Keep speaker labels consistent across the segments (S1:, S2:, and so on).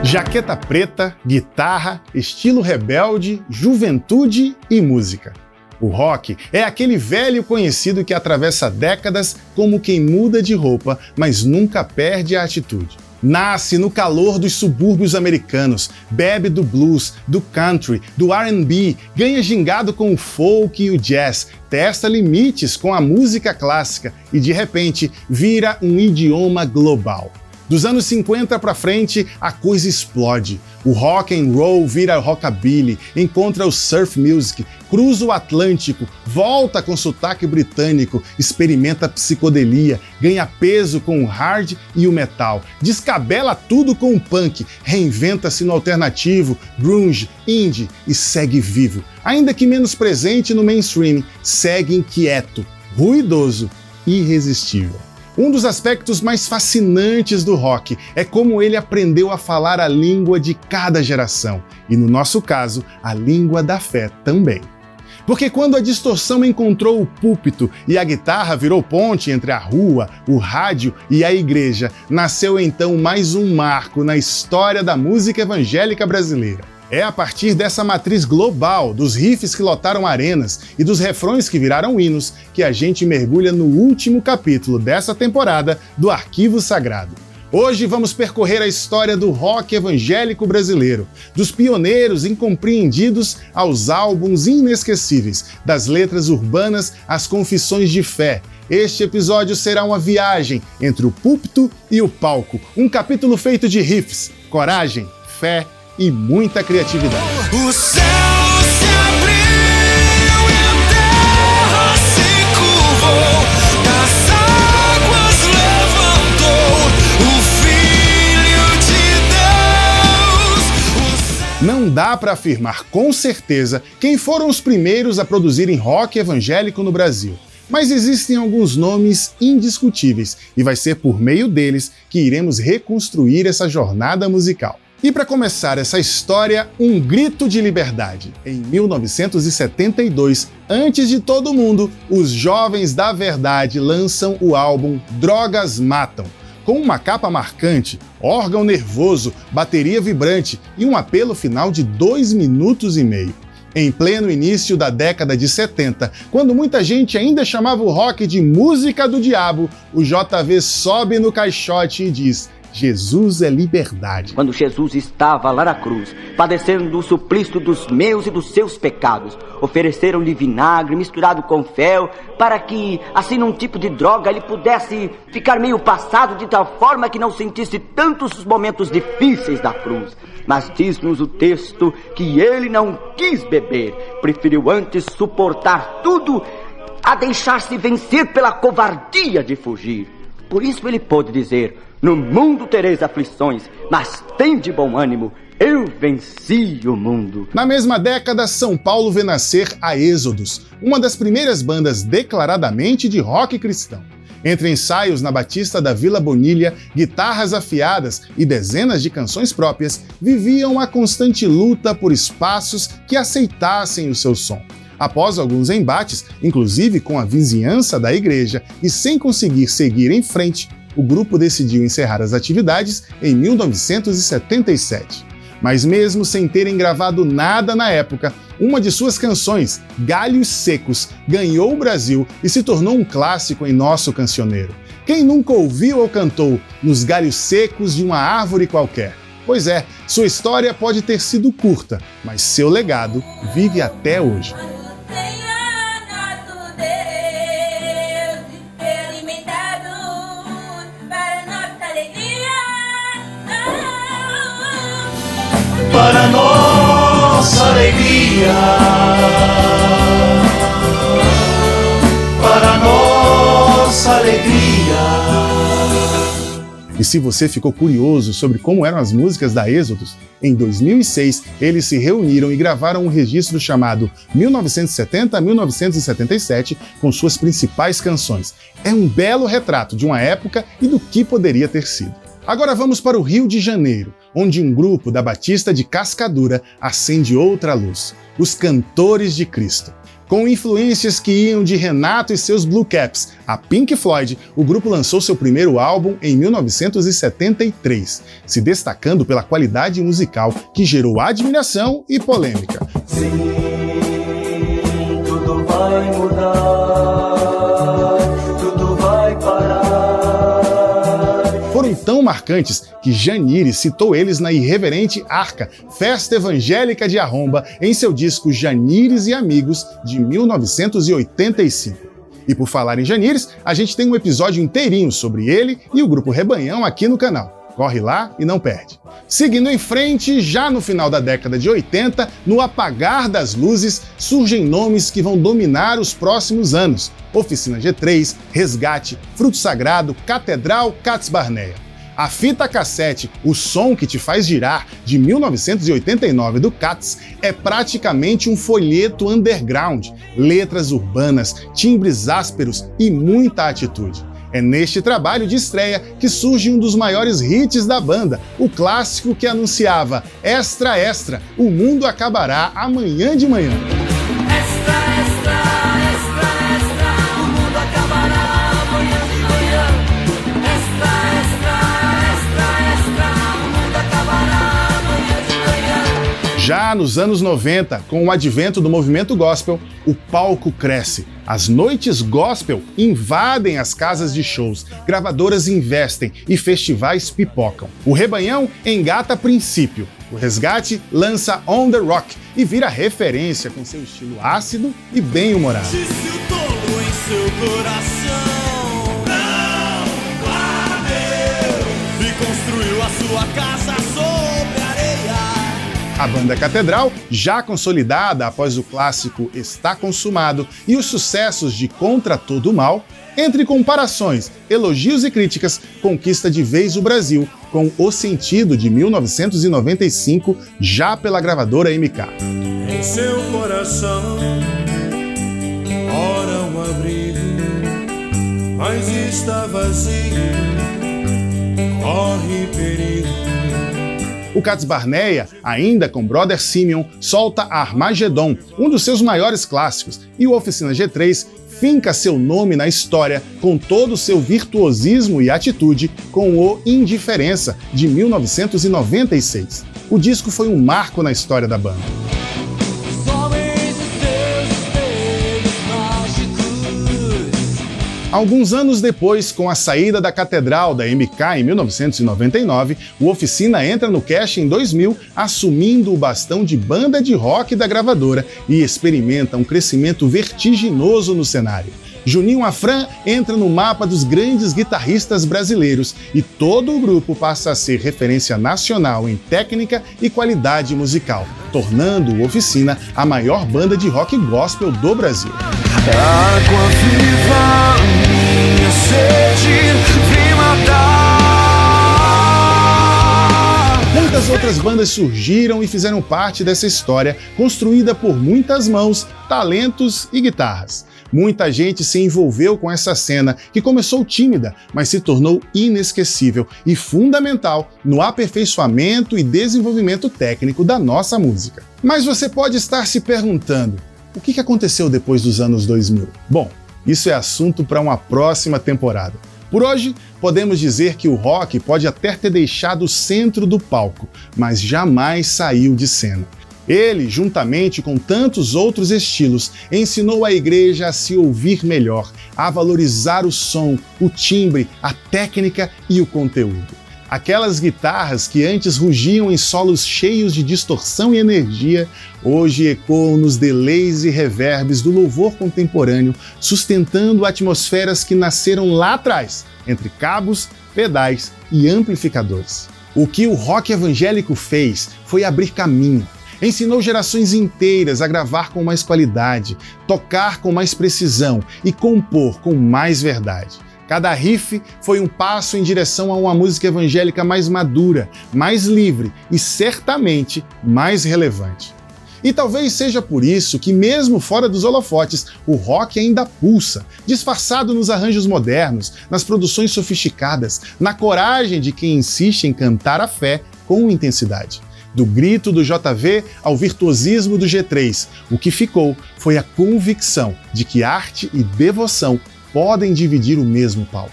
S1: Jaqueta preta, guitarra, estilo rebelde, juventude e música. O rock é aquele velho conhecido que atravessa décadas como quem muda de roupa, mas nunca perde a atitude. Nasce no calor dos subúrbios americanos, bebe do blues, do country, do R&B, ganha gingado com o folk e o jazz, testa limites com a música clássica e, de repente, vira um idioma global. Dos anos 50 para frente, a coisa explode. O rock and roll vira rockabilly, encontra o surf music, cruza o Atlântico, volta com sotaque britânico, experimenta psicodelia, ganha peso com o hard e o metal, descabela tudo com o punk, reinventa-se no alternativo, grunge, indie e segue vivo. Ainda que menos presente no mainstream, segue inquieto, ruidoso, irresistível. Um dos aspectos mais fascinantes do rock é como ele aprendeu a falar a língua de cada geração, e no nosso caso, a língua da fé também. Porque quando a distorção encontrou o púlpito e a guitarra virou ponte entre a rua, o rádio e a igreja, nasceu então mais um marco na história da música evangélica brasileira. É a partir dessa matriz global, dos riffs que lotaram arenas e dos refrões que viraram hinos, que a gente mergulha no último capítulo dessa temporada do Arquivo Sagrado. Hoje vamos percorrer a história do rock evangélico brasileiro, dos pioneiros incompreendidos aos álbuns inesquecíveis, das letras urbanas às confissões de fé. Este episódio será uma viagem entre o púlpito e o palco, um capítulo feito de riffs, coragem, fé e muita criatividade.
S2: O céu se abriu e a terra se curvou, das águas levantou o Filho de Deus.
S1: Não dá para afirmar com certeza quem foram os primeiros a produzirem rock evangélico no Brasil. Mas existem alguns nomes indiscutíveis e vai ser por meio deles que iremos reconstruir essa jornada musical. E para começar essa história, um grito de liberdade. Em 1972, antes de todo mundo, os Jovens da Verdade lançam o álbum Drogas Matam, com uma capa marcante, órgão nervoso, bateria vibrante e um apelo final de 2 minutos e meio. Em pleno início da década de 70, quando muita gente ainda chamava o rock de música do diabo, o JV sobe no caixote e diz: Jesus é liberdade.
S3: Quando Jesus estava lá na cruz, padecendo o suplício dos meus e dos seus pecados, ofereceram-lhe vinagre misturado com fel, para que, assim num tipo de droga, ele pudesse ficar meio passado de tal forma que não sentisse tantos os momentos difíceis da cruz. Mas diz-nos o texto que ele não quis beber, preferiu antes suportar tudo a deixar-se vencer pela covardia de fugir. Por isso ele pôde dizer: no mundo tereis aflições, mas tende bom ânimo, eu venci o mundo.
S1: Na mesma década, São Paulo vê nascer a Êxodos, uma das primeiras bandas declaradamente de rock cristão. Entre ensaios na Batista da Vila Bonilha, guitarras afiadas e dezenas de canções próprias, viviam a constante luta por espaços que aceitassem o seu som. Após alguns embates, inclusive com a vizinhança da igreja, e sem conseguir seguir em frente, o grupo decidiu encerrar as atividades em 1977. Mas mesmo sem terem gravado nada na época, uma de suas canções, Galhos Secos, ganhou o Brasil e se tornou um clássico em nosso cancioneiro. Quem nunca ouviu ou cantou Nos Galhos Secos de uma Árvore Qualquer? Pois é, sua história pode ter sido curta, mas seu legado vive até hoje.
S2: Para nossa alegria, para nossa alegria.
S1: E se você ficou curioso sobre como eram as músicas da Êxodos, em 2006 eles se reuniram e gravaram um registro chamado 1970-1977 com suas principais canções. É um belo retrato de uma época e do que poderia ter sido. Agora vamos para o Rio de Janeiro, onde um grupo da Batista de Cascadura acende outra luz, os Cantores de Cristo. Com influências que iam de Renato e seus Blue Caps a Pink Floyd, o grupo lançou seu primeiro álbum em 1973, se destacando pela qualidade musical que gerou admiração e polêmica.
S2: Sim, tudo vai mudar, tudo vai parar.
S1: Foram tão marcantes que Janire citou eles na irreverente Arca, festa evangélica de arromba, em seu disco Janires e Amigos, de 1985. E por falar em Janires, a gente tem um episódio inteirinho sobre ele e o grupo Rebanhão aqui no canal. Corre lá e não perde. Seguindo em frente, já no final da década de 80, no apagar das luzes, surgem nomes que vão dominar os próximos anos. Oficina G3, Resgate, Fruto Sagrado, Catedral, Cats Barneia. A fita cassete O Som que Te Faz Girar, de 1989 do Cats, é praticamente um folheto underground, letras urbanas, timbres ásperos e muita atitude. É neste trabalho de estreia que surge um dos maiores hits da banda, o clássico que anunciava Extra, extra, o mundo acabará amanhã de manhã.
S2: Extra, extra, extra, extra, o mundo acabará amanhã de manhã. Extra, extra, extra, extra, o mundo acabará amanhã de manhã.
S1: Já nos anos 90, com o advento do movimento gospel, o palco cresce. As noites gospel invadem as casas de shows, gravadoras investem e festivais pipocam. O Rebanhão engata Princípio. O Resgate lança On The Rock e vira referência com seu estilo ácido e bem-humorado.
S2: Disse o tolo em seu coração, não há Deus, e construiu a sua casa sobre areia.
S1: A banda Catedral, já consolidada após o clássico Está Consumado e os sucessos de Contra Todo o Mal, entre comparações, elogios e críticas, conquista de vez o Brasil com O Sentido, de 1995, já pela gravadora MK.
S2: Em seu coração, ora um abrigo, mas está vazio, corre perigo.
S1: O Cats Barneia, ainda com Brother Simeon, solta Armagedon, um dos seus maiores clássicos, e o Oficina G3 finca seu nome na história com todo o seu virtuosismo e atitude com o Indiferença, de 1996. O disco foi um marco na história da banda. Alguns anos depois, com a saída da Catedral da MK em 1999, o Oficina entra no Cash em 2000, assumindo o bastão de banda de rock da gravadora e experimenta um crescimento vertiginoso no cenário. Juninho Afran entra no mapa dos grandes guitarristas brasileiros e todo o grupo passa a ser referência nacional em técnica e qualidade musical, tornando o Oficina a maior banda de rock gospel do Brasil.
S2: Água viva, minha sede, vem matar.
S1: Muitas outras bandas surgiram e fizeram parte dessa história, construída por muitas mãos, talentos e guitarras. Muita gente se envolveu com essa cena, que começou tímida, mas se tornou inesquecível e fundamental no aperfeiçoamento e desenvolvimento técnico da nossa música. Mas você pode estar se perguntando, o que aconteceu depois dos anos 2000? Bom, isso é assunto para uma próxima temporada. Por hoje, podemos dizer que o rock pode até ter deixado o centro do palco, mas jamais saiu de cena. Ele, juntamente com tantos outros estilos, ensinou a igreja a se ouvir melhor, a valorizar o som, o timbre, a técnica e o conteúdo. Aquelas guitarras que antes rugiam em solos cheios de distorção e energia, hoje ecoam nos delays e reverbs do louvor contemporâneo, sustentando atmosferas que nasceram lá atrás, entre cabos, pedais e amplificadores. O que o rock evangélico fez foi abrir caminho. Ensinou gerações inteiras a gravar com mais qualidade, tocar com mais precisão e compor com mais verdade. Cada riff foi um passo em direção a uma música evangélica mais madura, mais livre e certamente mais relevante. E talvez seja por isso que, mesmo fora dos holofotes, o rock ainda pulsa, disfarçado nos arranjos modernos, nas produções sofisticadas, na coragem de quem insiste em cantar a fé com intensidade. Do grito do JV ao virtuosismo do G3, o que ficou foi a convicção de que arte e devoção podem dividir o mesmo palco.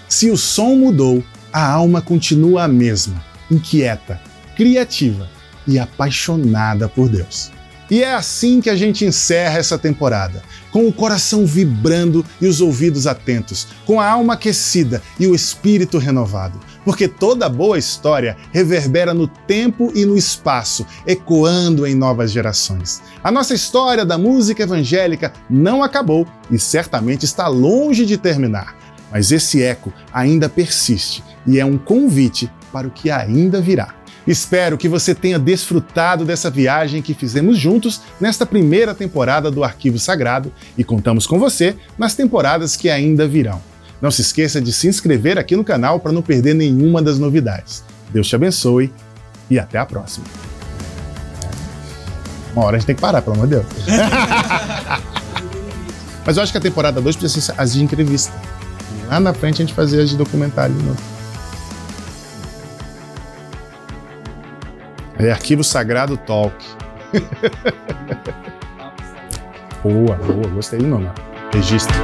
S1: Se o som mudou, a alma continua a mesma, inquieta, criativa e apaixonada por Deus. E é assim que a gente encerra essa temporada, com o coração vibrando e os ouvidos atentos, com a alma aquecida e o espírito renovado. Porque toda boa história reverbera no tempo e no espaço, ecoando em novas gerações. A nossa história da música evangélica não acabou e certamente está longe de terminar. Mas esse eco ainda persiste e é um convite para o que ainda virá. Espero que você tenha desfrutado dessa viagem que fizemos juntos nesta primeira temporada do Arquivo Sagrado e contamos com você nas temporadas que ainda virão. Não se esqueça de se inscrever aqui no canal para não perder nenhuma das novidades. Deus te abençoe e até a próxima. Uma hora a gente tem que parar, pelo amor de Deus. Mas eu acho que a temporada 2 precisa ser as de entrevista. Lá na frente a gente fazia as de documentário de novo. É Arquivo Sagrado Talk. Boa, gostei do nome. Registra.